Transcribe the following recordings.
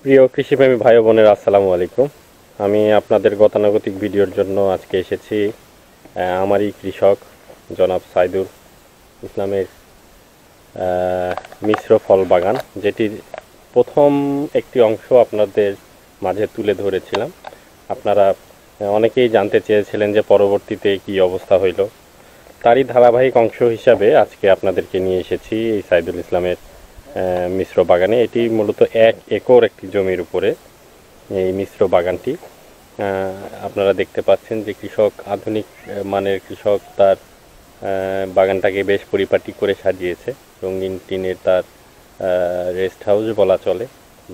প্রিয় কৃষিপ্রেমী ভাই বোনেরা, আসসালামু আলাইকুম। আমি আপনাদের গতানুগতিক ভিডিওর জন্য আজকে এসেছি আমারই কৃষক জনাব সাইদুল ইসলামের মিশ্র ফল বাগান, যেটির প্রথম একটি অংশ আপনাদের মাঝে তুলে ধরেছিলাম। আপনারা অনেকেই জানতে চেয়েছিলেন যে পরবর্তীতে কি অবস্থা হইল। তারই ধারাবাহিক অংশ হিসাবে আজকে আপনাদেরকে নিয়ে এসেছি এই সাইদুল ইসলামের মিশ্র বাগানে। এটি মূলত 1 একর একটি জমির উপরে এই মিশ্র বাগানটি। আপনারা দেখতে পাচ্ছেন যে কৃষক, আধুনিক মানের কৃষক, তার বাগানটাকে বেশ পরিপাটি করে সাজিয়েছে। রঙিন টিনের তার রেস্ট হাউস বলা চলে।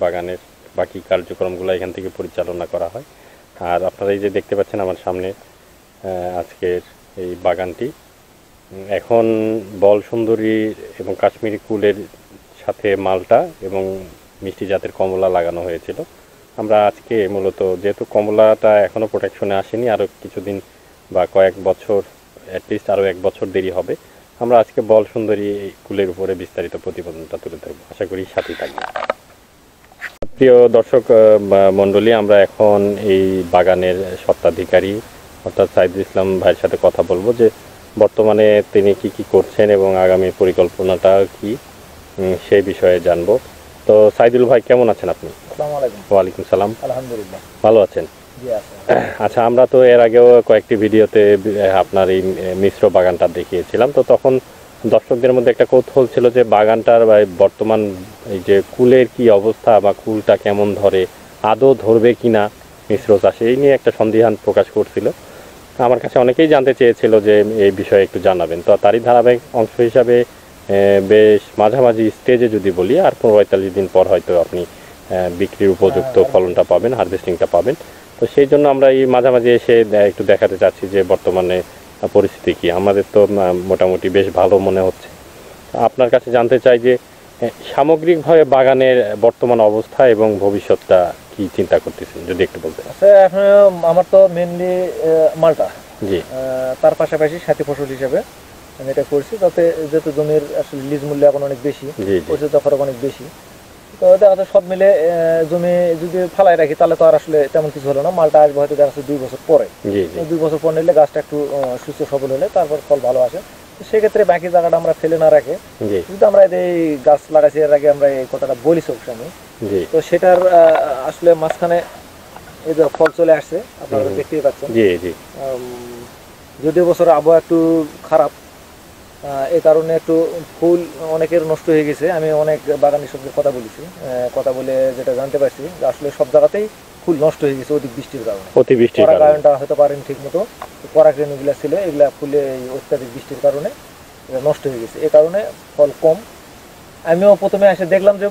বাগানের বাকি কার্যক্রমগুলো এখান থেকে পরিচালনা করা হয়। আর আপনারা এই যে দেখতে পাচ্ছেন আমার সামনে আজকের এই বাগানটি, এখন বল সুন্দরী এবং কাশ্মীরি কুলের সাথে মালটা এবং মিষ্টি জাতের কমলা লাগানো হয়েছিল। আমরা আজকে মূলত, যেহেতু কমলাটা এখনও প্রোটেকশনে আসেনি, আরও কিছুদিন বা কয়েক বছর, অ্যাটলিস্ট আরও 1 বছর দেরি হবে, আমরা আজকে বল সুন্দরী কুলের উপরে বিস্তারিত প্রতিবেদনটা তুলে ধরবো। আশা করি সাথে থাকবে। প্রিয় দর্শক মণ্ডলী, আমরা এখন এই বাগানের স্বত্বাধিকারী অর্থাৎ সাইদুল ইসলাম ভাইয়ের সাথে কথা বলবো যে বর্তমানে তিনি কি করছেন এবং আগামী পরিকল্পনাটা কি, সেই বিষয়ে জানবো। তো সাইদুল ভাই, কেমন আছেন আপনি? আসসালামু আলাইকুম। ওয়ালাইকুম সালাম। আলহামদুলিল্লাহ, ভালো আছেন? জি আছি। আচ্ছা, আমরা তো এর আগেও কয়েকটি ভিডিওতে আপনার এই মিশ্র বাগানটা দেখিয়েছিলাম। তো তখন দর্শকদের মধ্যে একটা কৌতূহল ছিল যে বাগানটার বা বর্তমান এই যে কুলের কি অবস্থা বা কুলটা কেমন ধরে, আদৌ ধরবে কিনা মিশ্র চাষে, এই নিয়ে একটা সন্দিহান প্রকাশ করছিল। আমার কাছে অনেকেই জানতে চেয়েছিল যে এই বিষয়ে একটু জানাবেন। তো তারই ধারাবাহিক অংশ হিসাবে বেশ মাঝামাঝি স্টেজে যদি বলি, আর 45 দিন পর হয়তো আপনি বিক্রির উপযুক্ত ফলনটা পাবেন, হারভেস্টিংটা পাবেন। তো সেই জন্য আমরা এই মাঝামাঝি এসে একটু দেখাতে চাচ্ছি যে বর্তমানে পরিস্থিতি কি। আমাদের তো মোটামুটি বেশ ভালো মনে হচ্ছে। আপনার কাছে জানতে চাই যে সামগ্রিকভাবে বাগানের বর্তমান অবস্থা এবং ভবিষ্যৎটা কি চিন্তা করতেছেন, যদি একটু বলতেন। আচ্ছা, এখন আমার তো মেনলি মালটা, জি, তার পাশাপাশি সাথী ফসল হিসেবে আমি এটা করছি, তাতে যেহেতু জমির আসলে লিজ মূল্য এখন অনেক বেশি, পরিচর্যা খরচ অনেক বেশি, তো দেখা যাচ্ছে সব মিলে জমি যদি ফালাই রাখি তাহলে তো আর আসলে তেমন কিছু হলো না। মালটা আসবে হয়তো দেখা যাচ্ছে 2 বছর পরে। 2 বছর পর নিলে গাছটা একটু সুস্থ সবল হলে তারপর ফল ভালো আসে। সেক্ষেত্রে বাকি জায়গাটা আমরা ফেলে না রাখে, যদি আমরা এই গাছ লাগাইছি, এর আগে আমরা এই কথাটা বলি সবসময়, তো সেটার আসলে মাঝখানে এই যে ফল চলে আসছে, আপনারা দেখতেই পাচ্ছেন। যদিও বছর আবহাওয়া একটু খারাপ, এই কারণে একটু ফুল অনেকের নষ্ট হয়ে গেছে। আমি অনেক বাগানের সঙ্গে কথা বলেছি, কথা বলে যেটা জানতে পারছি যে আসলে সব জায়গাতেই ফুল নষ্ট হয়ে গেছে অধিক বৃষ্টির কারণে। পরাগায়নটা হয়তো পারেন ঠিক মতো, পরাগরেণুগুলা ছিল এগুলা ফুলে অত্যাধিক বৃষ্টির কারণে নষ্ট হয়ে গেছে। এই কারণে ফল কম। আমিও প্রথমে এসে দেখলাম যে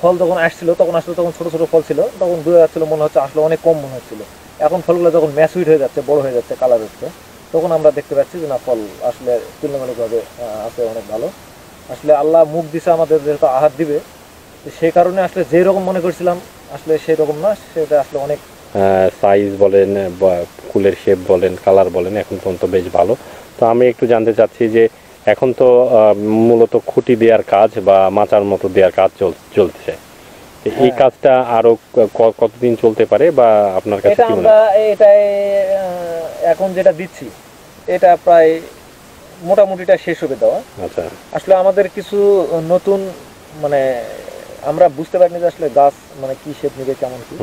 ফল যখন আসছিল তখন ছোট ছোট ফল ছিল, তখন বোঝা যাচ্ছিল মনে হচ্ছে আসলে অনেক কম মনে হচ্ছিল। এখন ফলগুলো যখন ম্যাচুইড হয়ে যাচ্ছে, বড় হয়ে যাচ্ছে, কালার হচ্ছে, তখন আমরা দেখতে পাচ্ছি যে না, ফল আসলে তুলনামূলকভাবে আছে অনেক ভালো। আসলে আল্লাহ মুখ দিছে আমাদের, যেহেতু আহার দিবে, সেই কারণে আসলে যেই রকম মনে করছিলাম আসলে সেই রকম না, সেটা আসলে অনেক সাইজ বলেন বা ফুলের শেপ বলেন, কালার বলেন, এখন পর্যন্ত বেশ ভালো। তো আমি একটু জানতে চাচ্ছি যে এখন তো মূলত খুঁটি দেওয়ার কাজ বা মাচার মতো দেওয়ার কাজ চলছে। এই কাজটা আরো কতদিন চলতে পারে বা আপনার কাছে কি মনে হয়? এটাই এখন যেটা দিচ্ছি এটা প্রায় মোটামুটিটা শেষ হবে দেওয়া। আচ্ছা, আসলে আমাদের কিছু নতুন মানে আমরা বুঝতে পারিনি যে আসলে গাছ মানে কি শেপ নিবে, কেমন কি,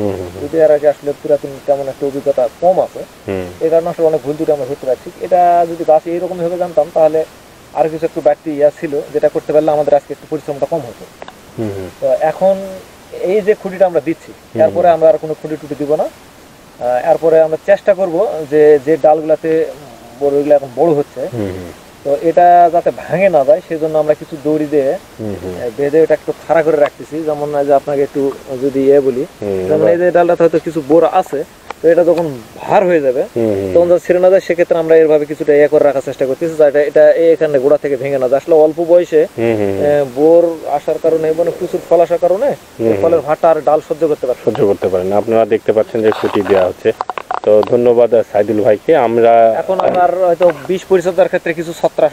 যদি এর আগে আসলে পুরাতন তেমন একটা অভিজ্ঞতা কম আছে, এই কারণে আসলে অনেক ভুল ত্রুটি আমরা ধরতে পারছি। এটা যদি গাছ এইরকম ভাবে জানতাম তাহলে আর কিছু একটু বাড়তি ছিল, যেটা করতে পারলে আমাদের আজকে একটু পরিশ্রমটা কম হতো। তো এখন এই যে খুঁটিটা আমরা দিচ্ছি, এরপরে আমরা আর কোনো খুঁটি টুটি দিব না। এরপরে আমরা চেষ্টা করব যে যে ডালগুলাতে বড়গুলো এখন বড় হচ্ছে, তো এটা যাতে ভাঙে না যায় সেজন্য আমরা কিছু দড়ি দিয়ে বেঁধে এটা একটু খাড়া করে রাখতেছি। যেমন যে আপনাকে একটু যদি বলি, যেমন এই যে ডালটা হয়তো কিছু বোরা আছে, তো এটা যখন ভার হয়ে যাবে তখন যখন ছিঁড়ে না যায়, সেক্ষেত্রে আমরা এরভাবে কিছুটা করে রাখার চেষ্টা করতেছি যাতে এটা এখানে গোড়া থেকে ভেঙে না যায়। আসলে অল্প বয়সে বোর আসার কারণে মানে প্রচুর ফল আসার কারণে ফলের ভাটা আর ডাল সহ্য করতে পারেন। আপনারা দেখতে পাচ্ছেন যে ছুটি দেওয়া হচ্ছে। তো ধন্যবাদ সাইদুল ভাইকে। আমরা এখন আমার হয়তো 20 পরিচর্যার ক্ষেত্রে কিছু ছত্রাক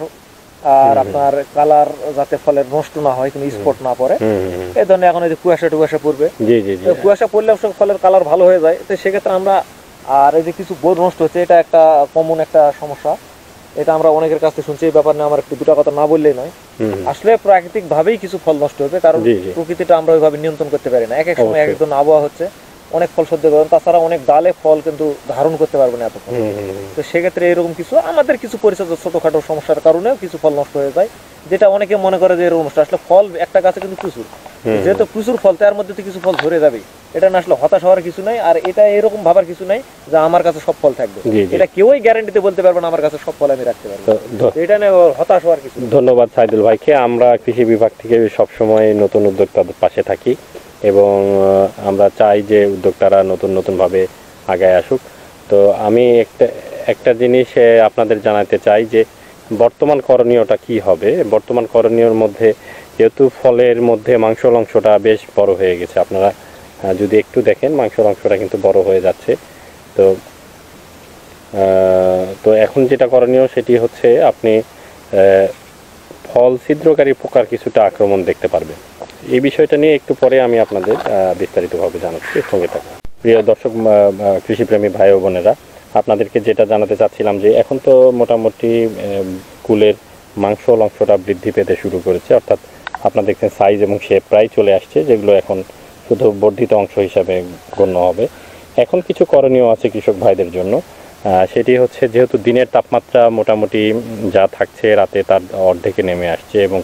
আর আপনার কালার যাতে ফলের নষ্ট না হয়, কোনো স্পট না পড়ে, এই ধরনের। এখন এই যে কুয়াশা টুয়াশা পড়বে, কুয়াশা পড়লে ফলের কালার ভালো হয়ে যায়। তো সেক্ষেত্রে আমরা, আর এই যে কিছু বোর নষ্ট হচ্ছে, এটা একটা কমন একটা সমস্যা। এটা আমরা অনেকের কাছ থেকে শুনছি। এই ব্যাপার নিয়ে আমার একটু দুটা কথা না বললেই নয়। আসলে প্রাকৃতিক ভাবেই কিছু ফল নষ্ট হবে, কারণ প্রকৃতিটা আমরা ওইভাবে নিয়ন্ত্রণ করতে পারি না। এক এক সময় এক এক ধরনের আবহাওয়া হচ্ছে, অনেক ফল সহ্য করেন, তাছাড়া অনেক ডালে ফল কিন্তু ধারণ করতে পারবে না এতক্ষণ। তো সেক্ষেত্রে এরকম কিছু আমাদের কিছু পরিচর্যা ছোটখাটো সমস্যার কারণেও কিছু ফল নষ্ট হয়ে যায়, যেটা অনেকে মনে করে যে এরকম নষ্ট। আসলে ফল একটা গাছে কিন্তু প্রচুর, যেহেতু প্রচুর ফল, তার মধ্যে তো কিছু ফল ধরে যাবে। এটা না আসলে হতাশ হওয়ার কিছু নাই, আর এটা এরকম ভাবার কিছু নাই যে আমার কাছে সব ফল থাকবে। এটা কেউই গ্যারান্টিতে বলতে পারবে না আমার কাছে সব ফল আমি রাখতে পারবো। এটা নিয়ে হতাশ হওয়ার কিছু। ধন্যবাদ সাইদুল ভাইকে। আমরা কৃষি বিভাগ থেকে সবসময় নতুন উদ্যোক্তাদের পাশে থাকি এবং আমরা চাই যে উদ্যোক্তারা নতুনভাবে আগায় আসুক। তো আমি একটা জিনিস আপনাদের জানাতে চাই যে বর্তমান করণীয়টা কি হবে। বর্তমান করণীয়র মধ্যে যেহেতু ফলের মধ্যে মাংসর অংশটা বেশ বড় হয়ে গেছে, আপনারা যদি একটু দেখেন মাংসর অংশটা কিন্তু বড় হয়ে যাচ্ছে। তো এখন যেটা করণীয় সেটি হচ্ছে আপনি ফল ছিদ্রকারী পোকার কিছুটা আক্রমণ দেখতে পারবেন। এই বিষয়টা নিয়ে একটু পরে আমি আপনাদের বিস্তারিতভাবে জানাচ্ছি, সঙ্গে থাকুন। প্রিয় দর্শক, কৃষিপ্রেমী ভাই ও বোনেরা, আপনাদেরকে যেটা জানাতে চাচ্ছিলাম যে এখন তো মোটামুটি কুলের মাংসল অংশটা বৃদ্ধি পেতে শুরু করেছে, অর্থাৎ আপনারা দেখছেন সাইজ এবং শেপ প্রায় চলে আসছে, যেগুলো এখন শুধু বর্ধিত অংশ হিসাবে গণ্য হবে। এখন কিছু করণীয় আছে কৃষক ভাইদের জন্য। সেটি হচ্ছে, যেহেতু দিনের তাপমাত্রা মোটামুটি যা থাকছে, রাতে তার অর্ধেকে নেমে আসছে এবং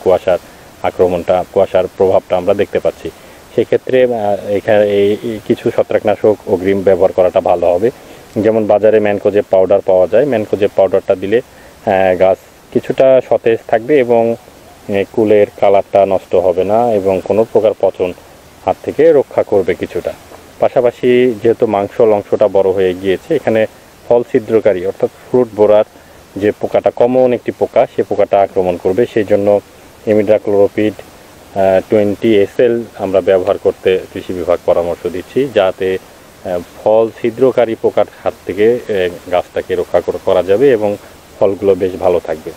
কুয়াশার প্রভাবটা আমরা দেখতে পাচ্ছি। সেক্ষেত্রে এখানে এই কিছু ছত্রাকনাশক অগ্রিম ব্যবহার করাটা ভালো হবে। যেমন বাজারে ম্যানকোজেব পাউডার পাওয়া যায়, ম্যানকোজেব পাউডারটা দিলে গাছ কিছুটা সতেজ থাকবে এবং কুলের কালারটা নষ্ট হবে না এবং কোনো প্রকার পচন হাত থেকে রক্ষা করবে কিছুটা। পাশাপাশি যেহেতু মাংসল অংশটা বড় হয়ে গিয়েছে, এখানে ফল ছিদ্রকারী অর্থাৎ ফ্রুট বোরার যে পোকাটা, কমন একটি পোকা, সে পোকাটা আক্রমণ করবে। সেই জন্য ইমিডাক্লোরোপিড 20 SL আমরা ব্যবহার করতে কৃষি বিভাগ পরামর্শ দিচ্ছি, যাতে ফল ছিদ্রকারী পোকার হাত থেকে গাছটাকে রক্ষা করা যাবে এবং ফলগুলো বেশ ভালো থাকবে।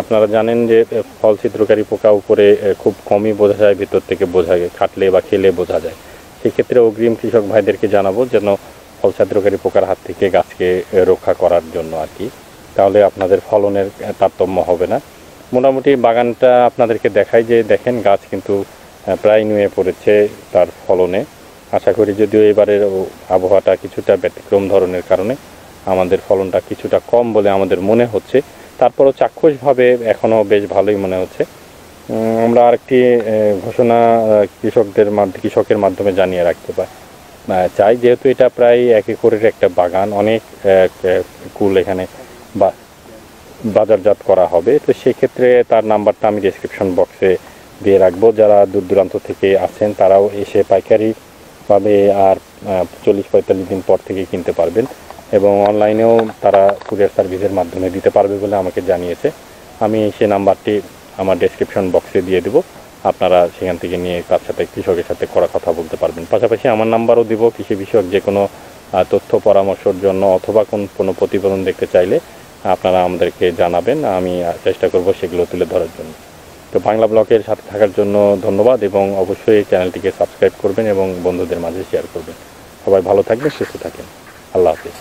আপনারা জানেন যে ফল ছিদ্রকারী পোকা উপরে খুব কমই বোঝা যায়, ভিতর থেকে বোঝা যায়, খাটলে বা খেলে বোঝা যায়। সেক্ষেত্রে অগ্রিম কৃষক ভাইদেরকে জানাবো যেন ফল ছিদ্রকারী পোকার হাত থেকে গাছকে রক্ষা করার জন্য আর কি, তাহলে আপনাদের ফলনের তারতম্য হবে না। মোটামুটি বাগানটা আপনাদেরকে দেখাই যে দেখেন গাছ কিন্তু প্রায় নুয়ে পড়েছে তার ফলনে। আশা করি যদিও এবারের আবহাওয়াটা কিছুটা ব্যতিক্রম ধরনের কারণে আমাদের ফলনটা কিছুটা কম বলে আমাদের মনে হচ্ছে, তারপরও চাক্ষুষভাবে এখনও বেশ ভালোই মনে হচ্ছে। আমরা আরেকটি ঘোষণা কৃষকের মাধ্যমে জানিয়ে রাখতে চাই, যেহেতু এটা প্রায় 1 একরের একটা বাগান, অনেক কুল এখানে বাজারজাত করা হবে। তো সেক্ষেত্রে তার নাম্বারটা আমি ডেসক্রিপশন বক্সে দিয়ে রাখবো। যারা দূর দূরান্ত থেকে আছেন তারাও এসে পাইকারিভাবে আর 40-45 দিন পর থেকে কিনতে পারবেন এবং অনলাইনেও তারা কুরিয়ার সার্ভিসের মাধ্যমে দিতে পারবে বলে আমাকে জানিয়েছে। আমি সেই নাম্বারটি আমার ডেসক্রিপশন বক্সে দিয়ে দেবো, আপনারা সেখান থেকে নিয়ে তার সাথে কৃষকের সাথে কথা বলতে পারবেন। পাশাপাশি আমার নাম্বারও দিব, কৃষি বিষয়ক যে কোনো তথ্য পরামর্শের জন্য অথবা কোনো প্রতিবেদন দেখতে চাইলে আপনারা আমাদেরকে জানাবেন, আমি চেষ্টা করব সেগুলো তুলে ধরার জন্য। তো বাংলা ব্লকের সাথে থাকার জন্য ধন্যবাদ এবং অবশ্যই এই চ্যানেলটিকে সাবস্ক্রাইব করবেন এবং বন্ধুদের মাঝে শেয়ার করবেন। সবাই ভালো থাকবেন, সুস্থ থাকেন। আল্লাহ হাফিজ।